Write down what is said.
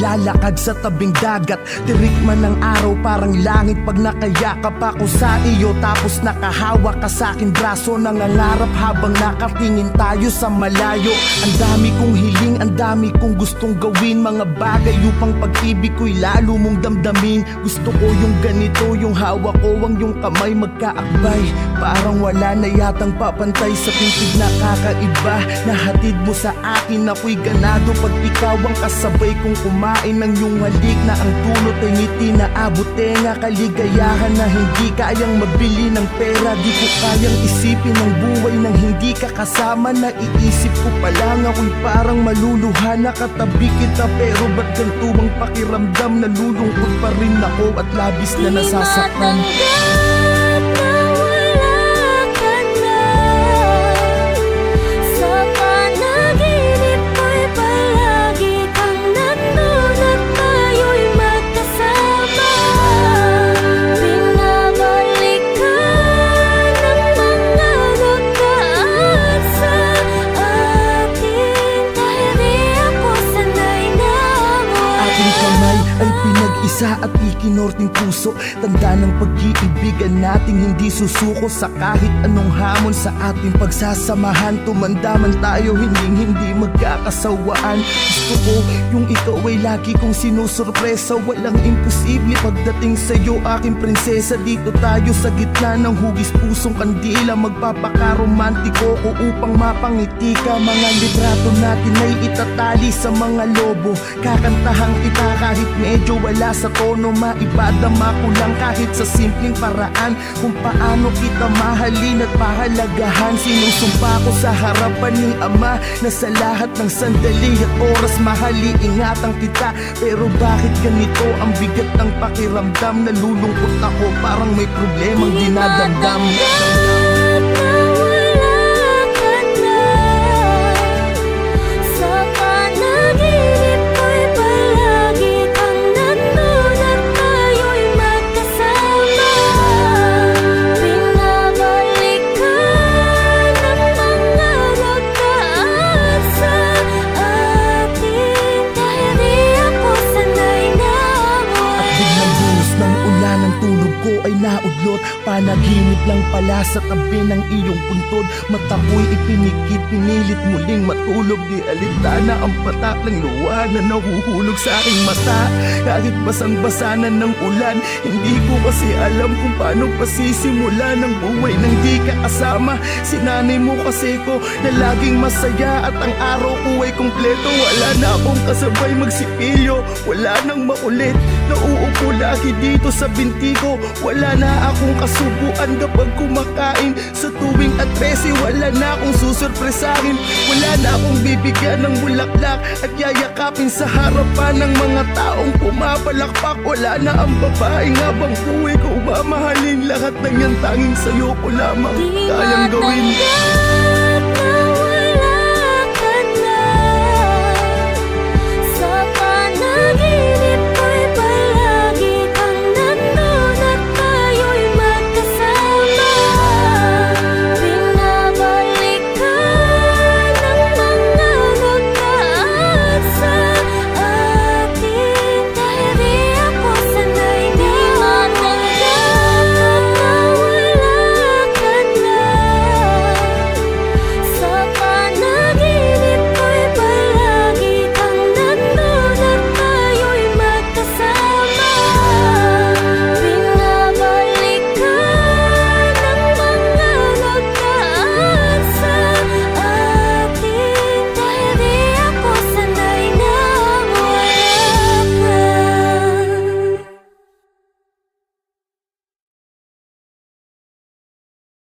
naglalakad sa tabing dagat. Tirik man ng araw parang langit pag nakayakap ako sa iyo. Tapos nakahawak ka sa akin braso, nangangarap habang nakatingin tayo sa malayo. Ang dami kong hiling, ang dami kong gustong gawin, mga bagay upang pag-ibig ko'y lalo mong damdamin. Gusto ko yung ganito, yung hawak ko ang yung kamay magkaakbay. Parang wala na yatang papantay sa pintig na kakaiba. Nahatid mo sa akin, ako'y ganado pag ikaw ang kasabay kong kumain ng iyong halik. Na ang dulot ay ngiti na abot tenga, kaligayahan na hindi kayang mabili ng pera. Di ko kayang isipin ang buhay nang hindi ka kasama. Naiisip ko pa lang ako'y parang maluluha. Nakatabi kita pero ba't ganito ang pakiramdam? Nalulungkot pa rin ako at labis na nasasaktan. Isa at ikinorting puso, tanda ng pag-iibigan nating hindi susuko sa kahit anong hamon sa ating pagsasamahan. Tumanda man tayo, hindi magkakasawaan. Gusto ko yung ikaw ay lagi kong sinusurpresa. Walang imposible pagdating sa'yo, aking prinsesa. Dito tayo sa gitna ng hugis pusong kandila. Magpapakaromantiko ko upang mapangiti ka. Mga litrato natin ay itatali sa mga lobo. Kakantahan kita kahit medyo wala sa tono, maipadama ko lang kahit sa simpleng paraan kung paano kita mahalin at pahalagahan. Sinusumpa ko sa harapan ng Ama na sa lahat ng sandali at oras mahali-ingatan kita. Pero bakit ganito ang bigat ng pakiramdam? Nalulungkot ako, parang may problemang dinadamdam. Naudlot, panaginip lang pala sa tabi ng iyong puntod. Mata ko'y ipinikit, pinilit muling matulog. Di alintana ang patak ng luha na nahuhulog sa aking mata. Kahit basang-basa na ng ulan, hindi ko kasi alam kung paano pasisimula ng buhay nang di ka kasama. Sinanay mo kasi ko na laging masaya at ang araw ko ay kumpleto. Wala na akong kasabay magsipilyo, wala nang makulit. Nauupo lagi dito sa binti ko. Wala na akong kasubuan kapag kumakain. Sa tuwing at 13, wala na akong susurpresahin. Wala na akong bibigyan ng bulaklak at yayakapin sa harapan ng mga taong pumapalakpak. Wala na ang babaeng habang buhay ko mamahalin. Lahat ng yan tanging sa'yo ko lamang kayang gawin.